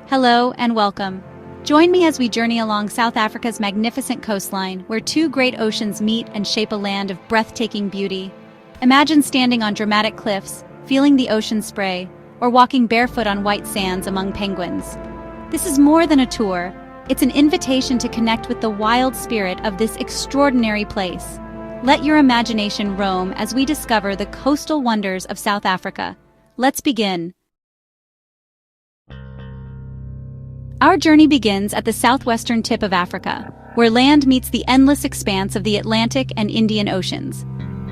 Hello and welcome. Join me as we journey along South Africa's magnificent coastline, where two great oceans meet and shape a land of breathtaking beauty. Imagine standing on dramatic cliffs, feeling the ocean spray, or walking barefoot on white sands among penguins. This is more than a tour. It's an invitation to connect with the wild spirit of this extraordinary place. Let your imagination roam as we discover the coastal wonders of South Africa. Let's begin. Our journey begins at the southwestern tip of Africa, where land meets the endless expanse of the Atlantic and Indian Oceans.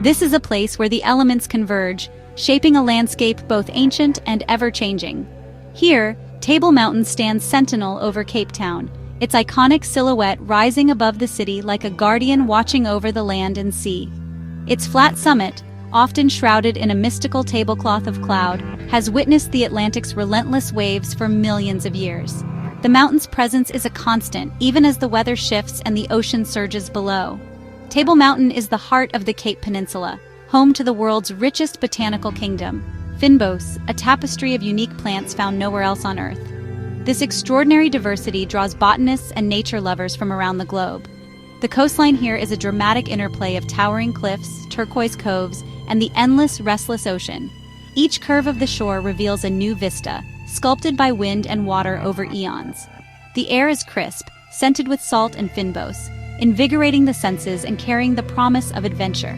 This is a place where the elements converge, shaping a landscape both ancient and ever-changing. Here, Table Mountain stands sentinel over Cape Town, its iconic silhouette rising above the city like a guardian watching over the land and sea. Its flat summit, often shrouded in a mystical tablecloth of cloud, has witnessed the Atlantic's relentless waves for millions of years. The mountain's presence is a constant, even as the weather shifts and the ocean surges below. Table Mountain is the heart of the Cape Peninsula, home to the world's richest botanical kingdom, Fynbos, a tapestry of unique plants found nowhere else on Earth. This extraordinary diversity draws botanists and nature lovers from around the globe. The coastline here is a dramatic interplay of towering cliffs, turquoise coves, and the endless, restless ocean. Each curve of the shore reveals a new vista, sculpted by wind and water over eons. The air is crisp, scented with salt and fynbos, invigorating the senses and carrying the promise of adventure.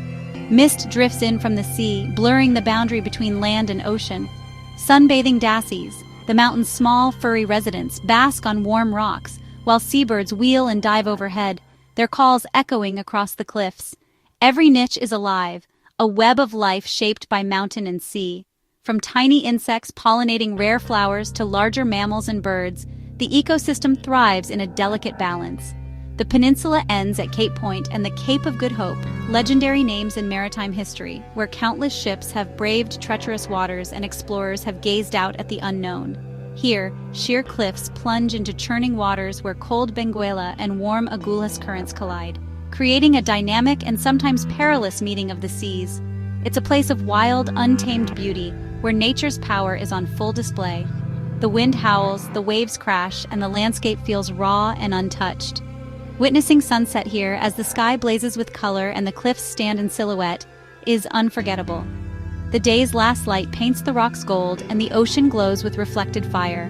Mist drifts in from the sea, blurring the boundary between land and ocean. Sunbathing dassies, the mountain's small, furry residents, bask on warm rocks, while seabirds wheel and dive overhead, their calls echoing across the cliffs. Every niche is alive, a web of life shaped by mountain and sea. From tiny insects pollinating rare flowers to larger mammals and birds, the ecosystem thrives in a delicate balance. The peninsula ends at Cape Point and the Cape of Good Hope, legendary names in maritime history, where countless ships have braved treacherous waters and explorers have gazed out at the unknown. Here, sheer cliffs plunge into churning waters where cold Benguela and warm Agulhas currents collide, creating a dynamic and sometimes perilous meeting of the seas. It's a place of wild, untamed beauty, where nature's power is on full display. The wind howls, the waves crash, and the landscape feels raw and untouched. Witnessing sunset here as the sky blazes with color and the cliffs stand in silhouette is unforgettable. The day's last light paints the rocks gold and the ocean glows with reflected fire.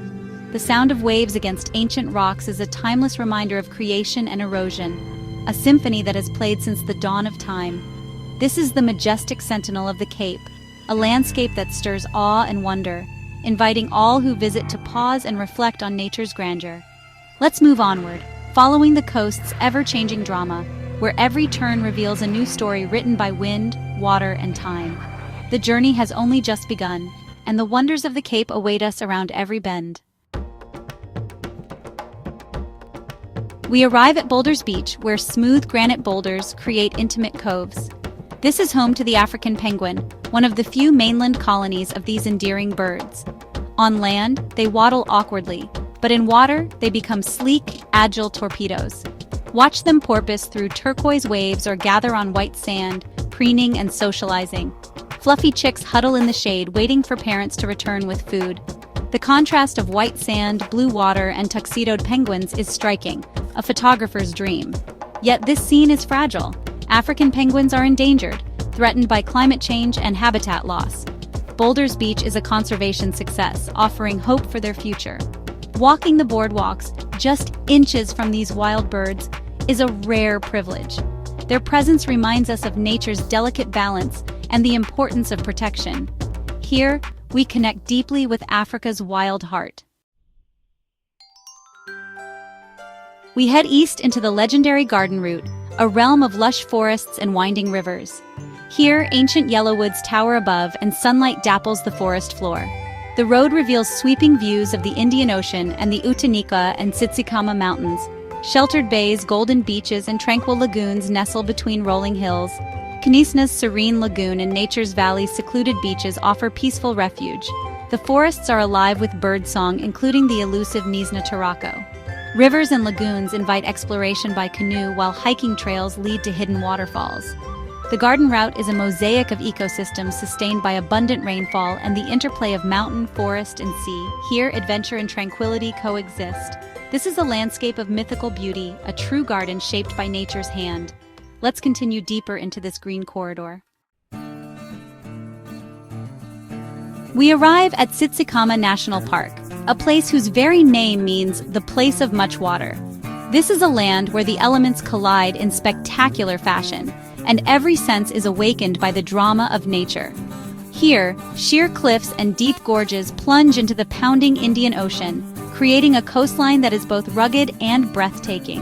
The sound of waves against ancient rocks is a timeless reminder of creation and erosion, a symphony that has played since the dawn of time. This is the majestic sentinel of the Cape, a landscape that stirs awe and wonder, inviting all who visit to pause and reflect on nature's grandeur. Let's move onward, following the coast's ever-changing drama, where every turn reveals a new story written by wind, water, and time. The journey has only just begun, and the wonders of the Cape await us around every bend. We arrive at Boulders Beach, where smooth granite boulders create intimate coves. This is home to the African penguin, one of the few mainland colonies of these endearing birds. On land, they waddle awkwardly, but in water, they become sleek, agile torpedoes. Watch them porpoise through turquoise waves or gather on white sand, preening and socializing. Fluffy chicks huddle in the shade, waiting for parents to return with food. The contrast of white sand, blue water, and tuxedoed penguins is striking, a photographer's dream. Yet this scene is fragile. African penguins are endangered, threatened by climate change and habitat loss. Boulders Beach is a conservation success, offering hope for their future. Walking the boardwalks, just inches from these wild birds, is a rare privilege. Their presence reminds us of nature's delicate balance and the importance of protection. Here, we connect deeply with Africa's wild heart. We head east into the legendary Garden Route, a realm of lush forests and winding rivers. Here, ancient yellowwoods tower above and sunlight dapples the forest floor. The road reveals sweeping views of the Indian Ocean and the Utanika and Tsitsikama Mountains. Sheltered bays, golden beaches, and tranquil lagoons nestle between rolling hills. Kanisna's serene lagoon and Nature's Valley's secluded beaches offer peaceful refuge. The forests are alive with birdsong, including the elusive Mizna Tarako. Rivers and lagoons invite exploration by canoe, while hiking trails lead to hidden waterfalls. The garden route is a mosaic of ecosystems sustained by abundant rainfall and the interplay of mountain, forest, and sea. Here, adventure and tranquility coexist. This is a landscape of mythical beauty, a true garden shaped by nature's hand. Let's continue deeper into this green corridor. We arrive at Tsitsikama National Park, a place whose very name means the place of much water. This is a land where the elements collide in spectacular fashion, and every sense is awakened by the drama of nature. Here, sheer cliffs and deep gorges plunge into the pounding Indian Ocean, creating a coastline that is both rugged and breathtaking.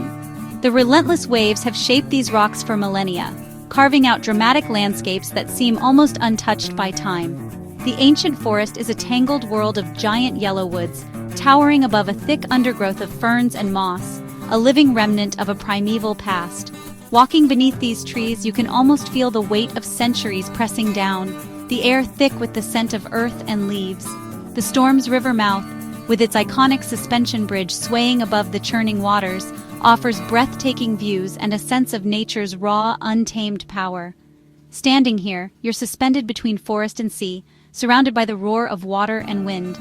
The relentless waves have shaped these rocks for millennia, carving out dramatic landscapes that seem almost untouched by time. The ancient forest is a tangled world of giant yellow woods, towering above a thick undergrowth of ferns and moss, a living remnant of a primeval past. Walking beneath these trees, you can almost feel the weight of centuries pressing down, the air thick with the scent of earth and leaves. The storm's river mouth, with its iconic suspension bridge swaying above the churning waters, offers breathtaking views and a sense of nature's raw, untamed power. Standing here, you're suspended between forest and sea, surrounded by the roar of water and wind.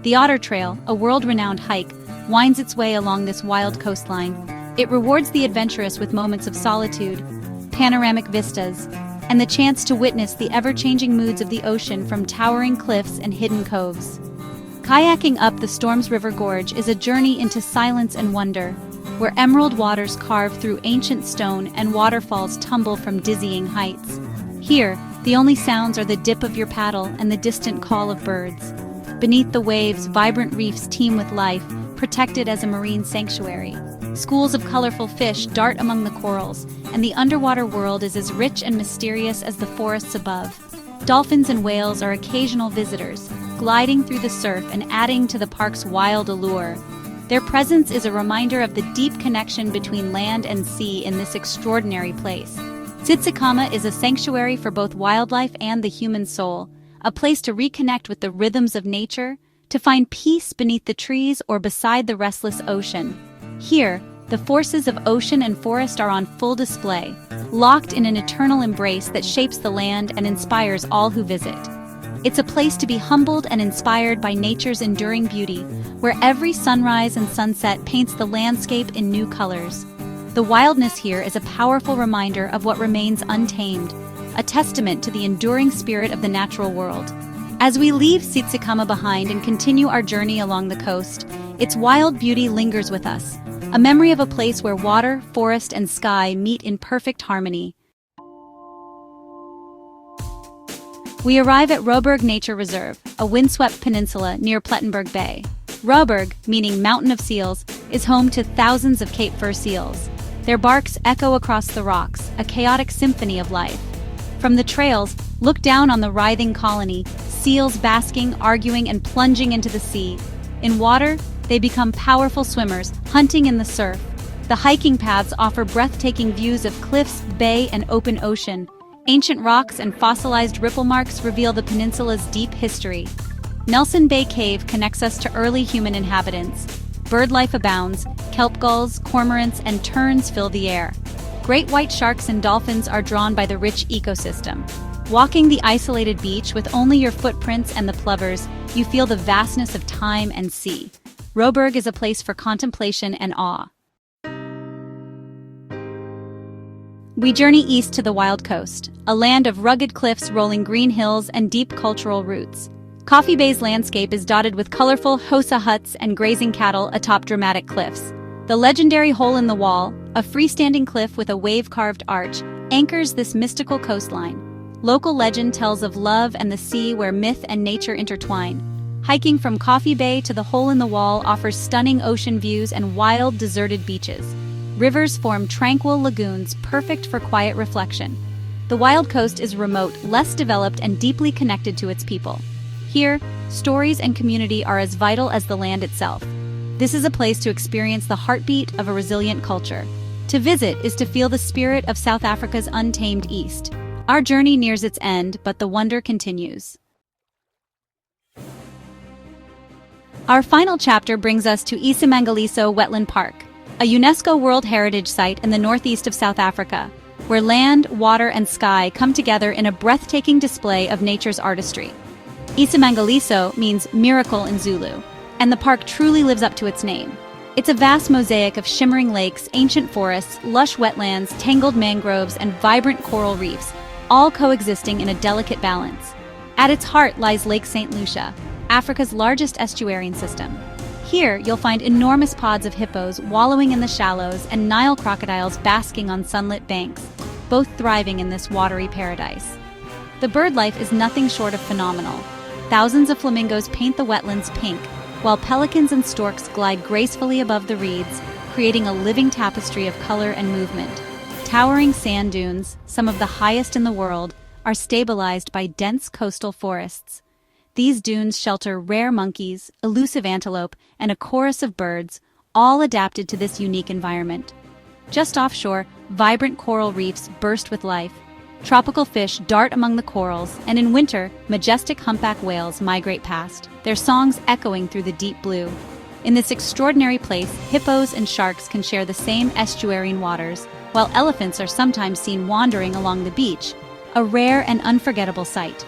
The Otter Trail, a world-renowned hike, winds its way along this wild coastline. It rewards the adventurous with moments of solitude, panoramic vistas, and the chance to witness the ever-changing moods of the ocean from towering cliffs and hidden coves. Kayaking up the Storms River Gorge is a journey into silence and wonder, where emerald waters carve through ancient stone and waterfalls tumble from dizzying heights. Here, the only sounds are the dip of your paddle and the distant call of birds. Beneath the waves, vibrant reefs teem with life, protected as a marine sanctuary. Schools of colorful fish dart among the corals, and the underwater world is as rich and mysterious as the forests above. Dolphins and whales are occasional visitors, gliding through the surf and adding to the park's wild allure. Their presence is a reminder of the deep connection between land and sea in this extraordinary place. Tsitsikama is a sanctuary for both wildlife and the human soul, a place to reconnect with the rhythms of nature, to find peace beneath the trees or beside the restless ocean. Here, the forces of ocean and forest are on full display, locked in an eternal embrace that shapes the land and inspires all who visit. It's a place to be humbled and inspired by nature's enduring beauty, where every sunrise and sunset paints the landscape in new colors. The wildness here is a powerful reminder of what remains untamed, a testament to the enduring spirit of the natural world. As we leave Tsitsikama behind and continue our journey along the coast, its wild beauty lingers with us, a memory of a place where water, forest, and sky meet in perfect harmony. We arrive at Roberg Nature Reserve, a windswept peninsula near Plettenberg Bay. Roberg, meaning Mountain of Seals, is home to thousands of Cape Fur seals. Their barks echo across the rocks, a chaotic symphony of life. From the trails, look down on the writhing colony, seals basking, arguing, and plunging into the sea. In water, they become powerful swimmers, hunting in the surf. The hiking paths offer breathtaking views of cliffs, bay, and open ocean. Ancient rocks and fossilized ripple marks reveal the peninsula's deep history. Nelson Bay Cave connects us to early human inhabitants. Bird life abounds, kelp gulls, cormorants, and terns fill the air. Great white sharks and dolphins are drawn by the rich ecosystem. Walking the isolated beach with only your footprints and the plovers, you feel the vastness of time and sea. Roberg is a place for contemplation and awe. We journey east to the Wild Coast, a land of rugged cliffs, rolling green hills, and deep cultural roots. Coffee Bay's landscape is dotted with colorful Hosa huts and grazing cattle atop dramatic cliffs. The legendary Hole in the Wall, a freestanding cliff with a wave-carved arch, anchors this mystical coastline. Local legend tells of love and the sea where myth and nature intertwine. Hiking from Coffee Bay to the Hole in the Wall offers stunning ocean views and wild, deserted beaches. Rivers form tranquil lagoons perfect for quiet reflection. The Wild Coast is remote, less developed, and deeply connected to its people. Here, stories and community are as vital as the land itself. This is a place to experience the heartbeat of a resilient culture. To visit is to feel the spirit of South Africa's untamed East. Our journey nears its end, but the wonder continues. Our final chapter brings us to Isimangaliso Wetland Park, a UNESCO World Heritage Site in the northeast of South Africa. where land, water, and sky come together in a breathtaking display of nature's artistry. Isimangaliso means miracle in Zulu, and the park truly lives up to its name. It's a vast mosaic of shimmering lakes, ancient forests, lush wetlands, tangled mangroves, and vibrant coral reefs, all coexisting in a delicate balance. At its heart lies Lake St. Lucia, Africa's largest estuarine system. Here, you'll find enormous pods of hippos wallowing in the shallows and Nile crocodiles basking on sunlit banks, both thriving in this watery paradise. The bird life is nothing short of phenomenal. Thousands of flamingos paint the wetlands pink, while pelicans and storks glide gracefully above the reeds, creating a living tapestry of color and movement. Towering sand dunes, some of the highest in the world, are stabilized by dense coastal forests. These dunes shelter rare monkeys, elusive antelope, and a chorus of birds, all adapted to this unique environment. Just offshore, vibrant coral reefs burst with life. Tropical fish dart among the corals, and in winter, majestic humpback whales migrate past, their songs echoing through the deep blue. In this extraordinary place, hippos and sharks can share the same estuarine waters, while elephants are sometimes seen wandering along the beach, a rare and unforgettable sight.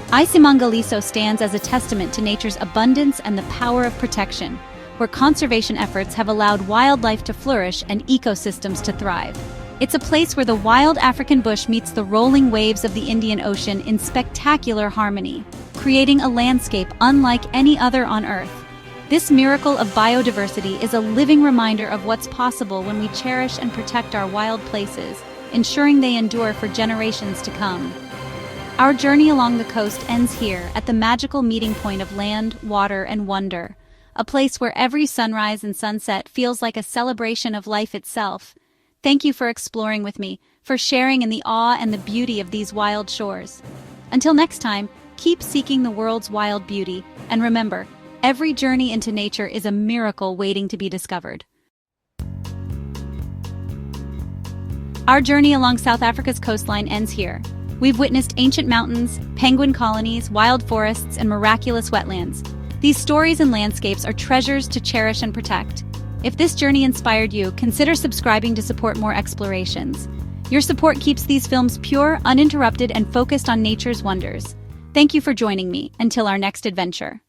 Isimangaliso stands as a testament to nature's abundance and the power of protection, where conservation efforts have allowed wildlife to flourish and ecosystems to thrive. It's a place where the wild African bush meets the rolling waves of the Indian Ocean in spectacular harmony, creating a landscape unlike any other on Earth. This miracle of biodiversity is a living reminder of what's possible when we cherish and protect our wild places, ensuring they endure for generations to come. Our journey along the coast ends here at the magical meeting point of land, water, and wonder, a place where every sunrise and sunset feels like a celebration of life itself. Thank you for exploring with me, for sharing in the awe and the beauty of these wild shores. Until next time, keep seeking the world's wild beauty, and remember, every journey into nature is a miracle waiting to be discovered. Our journey along South Africa's coastline ends here. We've witnessed ancient mountains, penguin colonies, wild forests, and miraculous wetlands. These stories and landscapes are treasures to cherish and protect. If this journey inspired you, consider subscribing to support more explorations. Your support keeps these films pure, uninterrupted, and focused on nature's wonders. Thank you for joining me. Until our next adventure.